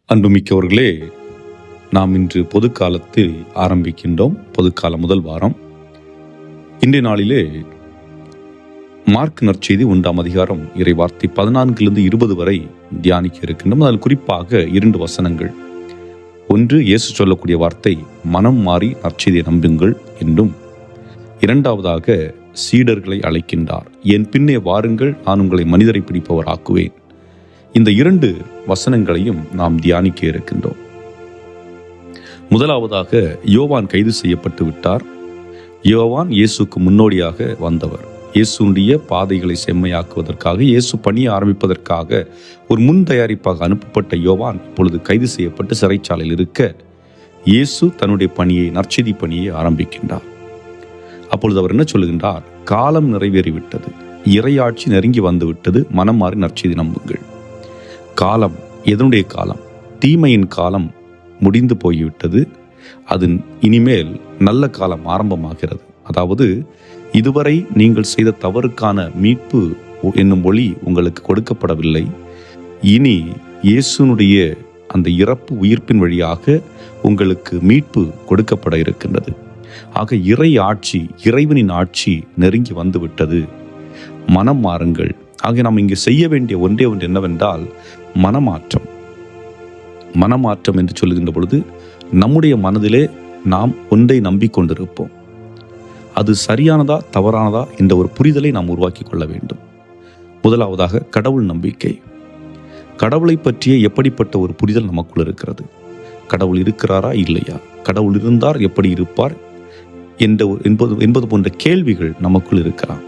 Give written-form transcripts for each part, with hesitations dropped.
அன்புமிக்கவர்களே, நாம் இன்று பொது காலத்தில் ஆரம்பிக்கின்றோம். பொதுக்கால முதல் வாரம். இன்றைய நாளிலே மார்க் நற்செய்தி 1ஆம் அதிகாரம் இறை வார்த்தை 14-20 வரை தியானிக்க இருக்கின்றோம். அதில் குறிப்பாக 2 வசனங்கள். ஒன்று, இயேசு சொல்லக்கூடிய வார்த்தை மனம் மாறி நற்செய்தியை நம்புங்கள் என்றும், இரண்டாவதாக சீடர்களை அழைக்கின்றார். என் பின்னே வாருங்கள், நான் உங்களை மனிதரை பிடிப்பவர் ஆக்குவேன். இந்த 2 வசனங்களையும் நாம் தியானிக்க இருக்கின்றோம். முதலாவதாக, யோவான் கைது செய்யப்பட்டு விட்டார். யோவான் இயேசுக்கு முன்னோடியாக வந்தவர். இயேசுடைய பாதைகளை செம்மையாக்குவதற்காக, இயேசு பணியை ஆரம்பிப்பதற்காக ஒரு முன் தயாரிப்பாக அனுப்பப்பட்ட யோவான் இப்பொழுது கைது செய்யப்பட்டு சிறைச்சாலையில் இருக்க, இயேசு தன்னுடைய பணியை, நற்செய்தி பணியை ஆரம்பிக்கின்றார். அப்பொழுது அவர் என்ன சொல்லுகின்றார்? காலம் நிறைவேறிவிட்டது, இறையாட்சி நெருங்கி வந்துவிட்டது, மனம் மாறி நற்செய்தி நம்புங்கள். காலம் எதனுடைய காலம்? தீமையின் காலம் முடிந்து போய்விட்டது. அது இனிமேல் நல்ல காலம் ஆரம்பமாகிறது. அதாவது, இதுவரை நீங்கள் செய்த தவறுக்கான மீட்பு என்னும் ஒளி உங்களுக்கு கொடுக்கப்படவில்லை. இனி இயேசுனுடைய அந்த இறப்பு உயிர்ப்பின் வழியாக உங்களுக்கு மீட்பு கொடுக்கப்பட இருக்கின்றது. ஆக இறை ஆட்சி, இறைவனின் ஆட்சி நெருங்கி வந்துவிட்டது. மனம் மாறுங்கள். ஆக நாம் இங்கு செய்ய வேண்டிய ஒன்றே ஒன்று என்னவென்றால் மனமாற்றம். மனமாற்றம் என்று சொல்லுகின்ற பொழுது, நம்முடைய மனதிலே நாம் ஒன்றை நம்பிக்கொண்டிருப்போம். அது சரியானதா தவறானதா என்ற ஒரு புரிதலை நாம் உருவாக்கி கொள்ள வேண்டும். முதலாவதாக, கடவுள் நம்பிக்கை. கடவுளை பற்றிய எப்படிப்பட்ட ஒரு புரிதல் நமக்குள் இருக்கிறது? கடவுள் இருக்கிறாரா இல்லையா? கடவுள் இருந்தார் எப்படி இருப்பார் என்பது போன்ற கேள்விகள் நமக்குள் இருக்கலாம்.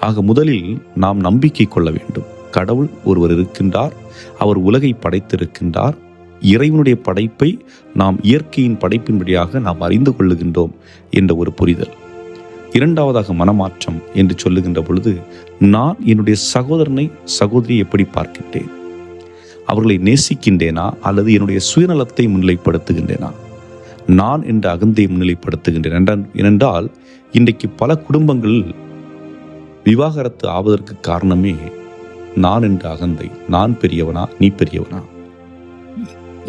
ஆக முதலில் நாம் நம்பிக்கை கொள்ள வேண்டும். கடவுள் ஒருவர் இருக்கின்றார், அவர் உலகை படைத்திருக்கின்றார். இறைவனுடைய படைப்பை நாம் இயற்கையின் படைப்பின்படியாக நாம் அறிந்து கொள்ளுகின்றோம் என்ற ஒரு புரிதல். இரண்டாவதாக, மனமாற்றம் என்று சொல்லுகின்ற பொழுது, நான் என்னுடைய சகோதரனை, சகோதரியை எப்படி பார்க்கின்றேன்? அவர்களை நேசிக்கின்றேனா அல்லது என்னுடைய சுயநலத்தை முன்னிலைப்படுத்துகின்றேனா? நான் என்ற அகந்தையை முன்னிலைப்படுத்துகின்றேன். ஏனென்றால் இன்றைக்கு பல குடும்பங்கள் விவாகரத்து ஆவதற்கு காரணமே நான் என்ற அகந்தை. நான் பெரியவனா, நீ பெரியவனா?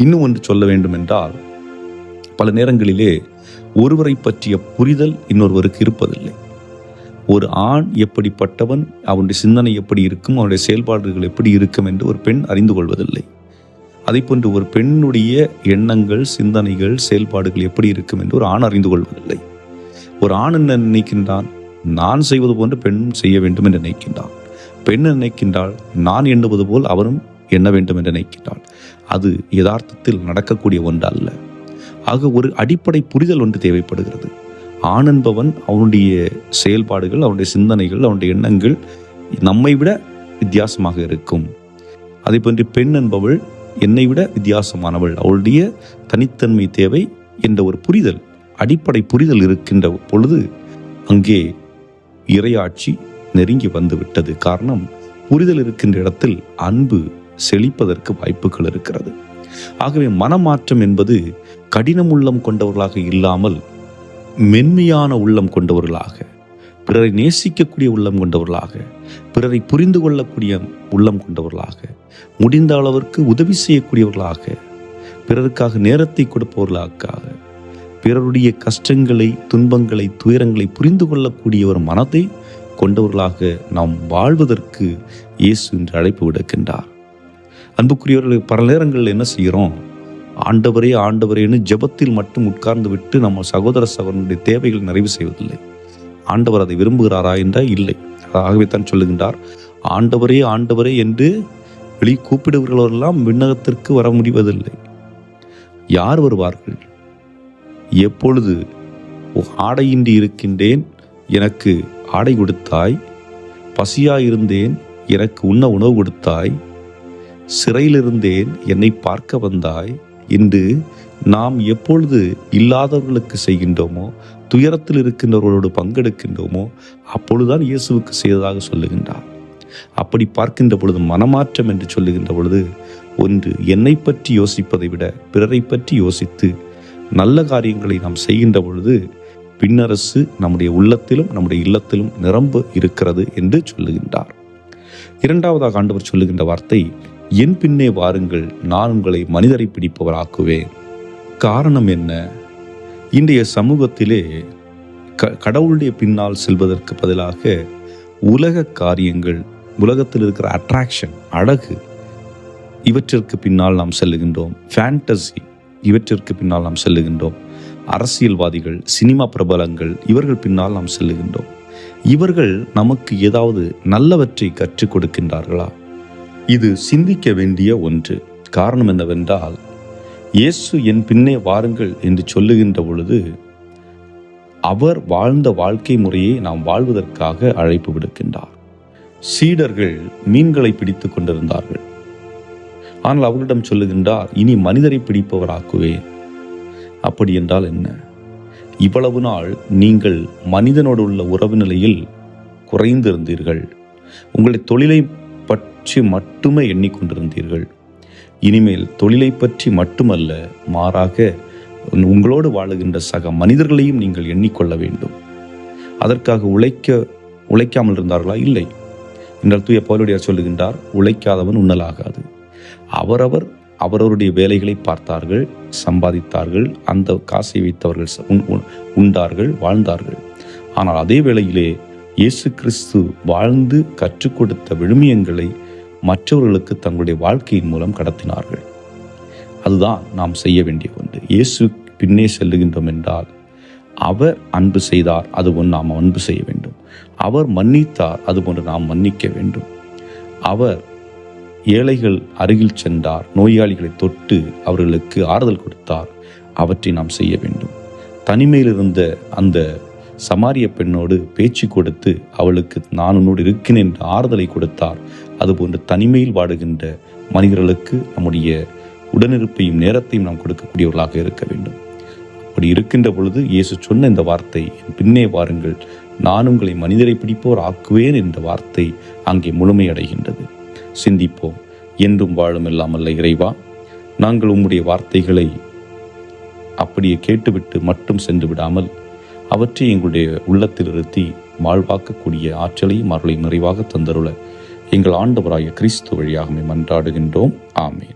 இன்னும் ஒன்று சொல்ல வேண்டும் என்றால், பல நேரங்களிலே ஒருவரை பற்றிய புரிதல் இன்னொருவருக்கு இருப்பதில்லை. ஒரு ஆண் எப்படிப்பட்டவன், அவனுடைய சிந்தனை எப்படி இருக்கும், அவனுடைய செயல்பாடுகள் எப்படி இருக்கும் என்று ஒரு பெண் அறிந்து கொள்வதில்லை. அதை போன்று ஒரு பெண்ணுடைய எண்ணங்கள், சிந்தனைகள், செயல்பாடுகள் எப்படி இருக்கும் என்று ஒரு ஆண் அறிந்து கொள்வதில்லை. ஒரு ஆண் என்ன நினைக்கின்றான்? நான் செய்வது போன்று பெண்ணும் செய்ய வேண்டும் என்று நினைக்கின்றான். பெண் நினைக்கின்றாள், நான் எண்ணுவது போல் அவரும் எண்ண வேண்டும் என்று நினைக்கின்றாள். அது யதார்த்தத்தில் நடக்கக்கூடிய ஒன்று அல்ல. ஆக ஒரு அடிப்படை புரிதல் ஒன்று தேவைப்படுகிறது. ஆண் என்பவன் அவனுடைய செயல்பாடுகள், அவனுடைய சிந்தனைகள், அவனுடைய எண்ணங்கள் நம்மை விட வித்தியாசமாக இருக்கும். அதே போன்று பெண் என்பவள் என்னை விட வித்தியாசமானவள், அவளுடைய தனித்தன்மை தேவை என்ற ஒரு புரிதல், அடிப்படை புரிதல் இருக்கின்ற பொழுது அங்கே இறையாட்சி நெருங்கி வந்துவிட்டது. காரணம், புரிதல் இருக்கின்ற இடத்தில் அன்பு செழிப்பதற்கு வாய்ப்புகள் இருக்கிறது. ஆகவே மனமாற்றம் என்பது கடினம் உள்ளம் கொண்டவர்களாக இல்லாமல் மென்மையான உள்ளம் கொண்டவர்களாக, பிறரை நேசிக்கக்கூடிய உள்ளம் கொண்டவர்களாக, பிறரை புரிந்து கொள்ளக்கூடிய உள்ளம் கொண்டவர்களாக, முடிந்த அளவிற்கு உதவி செய்யக்கூடியவர்களாக, பிறருக்காக நேரத்தை கொடுப்பவர்களாக, பிறருடைய கஷ்டங்களை, துன்பங்களை, துயரங்களை புரிந்து கொள்ளக்கூடிய ஒரு மனதை கொண்டவர்களாக நாம் வாழ்வதற்கு இயேசு இன்று அழைப்பு விடுக்கின்றார். அன்புக்குரியவர்கள், பல நேரங்களில் என்ன செய்கிறோம்? ஆண்டவரே ஆண்டவரேன்னு ஜெபத்தில் மட்டும் உட்கார்ந்து விட்டு நம்ம சகோதரனுடைய தேவைகள் நிறைவு செய்வதில்லை. ஆண்டவர் அதை விரும்புகிறாரா என்றால் இல்லை. ஆகவே தான் சொல்லுகின்றார், ஆண்டவரே ஆண்டவரே என்று வெளி கூப்பிடுகிறவர்களெல்லாம் விண்ணகத்திற்கு வர முடிவதில்லை. யார் வருவார்கள்? எப்பொழுது ஆடையின்றி இருக்கின்றேன், எனக்கு ஆடை கொடுத்தாய், பசியாயிருந்தேன், எனக்கு உண்ண உணவு கொடுத்தாய், சிறையிலிருந்தேன், என்னை பார்க்க வந்தாய் என்று நாம் எப்பொழுது இல்லாதவர்களுக்கு செய்கின்றோமோ, துயரத்தில் இருக்கின்றவர்களோடு பங்கெடுக்கின்றோமோ, அப்பொழுதுதான் இயேசுவுக்கு செய்ததாக சொல்லுகின்றார். அப்படி பார்க்கின்ற பொழுது, மனமாற்றம் என்று சொல்லுகின்ற பொழுது, ஒன்று, என்னை பற்றி யோசிப்பதை விட பிறரை பற்றி யோசித்து நல்ல காரியங்களை நாம் செய்கின்ற பொழுது பின்னரசு நம்முடைய உள்ளத்திலும் நம்முடைய இல்லத்திலும் நிரம்ப இருக்கிறது என்று சொல்லுகின்றார். இரண்டாவதாக ஆண்டவர் சொல்லுகின்ற வார்த்தை என் பின்னே வாருங்கள், நான் உங்களை மனிதரை பிடிப்பவராக்குவேன். காரணம் என்ன? இன்றைய சமூகத்திலே கடவுளுடைய பின்னால் செல்வதற்கு பதிலாக உலக காரியங்கள், உலகத்தில் இருக்கிற அட்ராக்ஷன், அழகு, இவற்றிற்கு பின்னால் நாம் செல்லுகின்றோம். ஃபேண்டசி, இவற்றிற்கு பின்னால் நாம் செல்லுகின்றோம். அரசியல்வாதிகள், சினிமா பிரபலங்கள், இவர்கள் பின்னால் நாம் செல்லுகின்றோம். இவர்கள் நமக்கு ஏதாவது நல்லவற்றை கற்றுக் கொடுக்கின்றார்களா? இது சிந்திக்க வேண்டிய ஒன்று. காரணம் என்னவென்றால், இயேசு என் பின்னே வாருங்கள் என்று சொல்லுகின்ற பொழுது அவர் வாழ்ந்த வாழ்க்கை முறையை நாம் வாழ்வதற்காக அழைப்பு விடுக்கின்றார். சீடர்கள் மீன்களை பிடித்து கொண்டிருந்தார்கள். ஆனால் அவரிடம் சொல்லுகின்றார், இனி மனிதரை பிடிப்பவராக்குவேன். அப்படி என்றால் என்ன? இவ்வளவு நாள் நீங்கள் மனிதனோடு உள்ள உறவு நிலையில் குறைந்திருந்தீர்கள். உங்களை தொழிலை பற்றி மட்டுமே எண்ணிக்கொண்டிருந்தீர்கள். இனிமேல் தொழிலை பற்றி மட்டுமல்ல, மாறாக உங்களோடு வாழுகின்ற சக மனிதர்களையும் நீங்கள் எண்ணிக்கொள்ள வேண்டும். அதற்காக உழைக்காமல் இருந்தார்களா? இல்லை. என்றால் தூய பவுலடியார் சொல்லுகின்றார், உழைக்காதவன் உண்ணலாகாது. அவரவருடைய வேலைகளை பார்த்தார்கள், சம்பாதித்தார்கள், அந்த காசை வைத்தவர்கள் உண்டார்கள், வாழ்ந்தார்கள். ஆனால் அதே வேளையிலே இயேசு கிறிஸ்து வாழ்ந்து கற்றுக் கொடுத்த விழுமியங்களை மற்றவர்களுக்கு தங்களுடைய வாழ்க்கையின் மூலம் கடத்தினார்கள். அதுதான் நாம் செய்ய வேண்டிய ஒன்று. இயேசு பின்னே செல்லுகின்றோம் என்றால், அவர் அன்பு செய்தார், அதுபோன்று நாம் அன்பு செய்ய வேண்டும். அவர் மன்னித்தார், அதுபோன்று நாம் மன்னிக்க வேண்டும். அவர் ஏழைகள் அருகில் சென்றார், நோயாளிகளை தொட்டு அவர்களுக்கு ஆறுதல் கொடுத்தார், அவற்றை நாம் செய்ய வேண்டும். தனிமையில் இருந்த அந்த சமாரிய பெண்ணோடு பேச்சு கொடுத்து அவளுக்கு நான் உன்னோடு இருக்கிறேன் என்ற ஆறுதலை கொடுத்தார். அதுபோன்று தனிமையில் வாடுகின்ற மனிதர்களுக்கு நம்முடைய உடனிருப்பையும் நேரத்தையும் நாம் கொடுக்கக்கூடியவர்களாக இருக்க வேண்டும். அப்படி இருக்கின்ற பொழுது இயேசு சொன்ன இந்த வார்த்தை, என் பின்னே வாருங்கள், நான் உங்களை மனிதரை பிடிப்போர் ஆக்குவேன் என்ற வார்த்தை அங்கே முழுமையடைகின்றது. சிந்திப்போம். என்றும் வாழும் இல்லாமல்ல இறைவா, நாங்கள் உம்முடைய வார்த்தைகளை அப்படியே கேட்டுவிட்டு மட்டும் சென்று விடாமல் அவற்றை எங்களுடைய உள்ளத்தில் இருத்தி வாழ்வாக்கக்கூடிய ஆற்றலையும் அருளையும் நிறைவாக தந்தருள எங்கள் ஆண்டவராய கிறிஸ்து வழியாக மன்றாடுகின்றோம். ஆமேன்.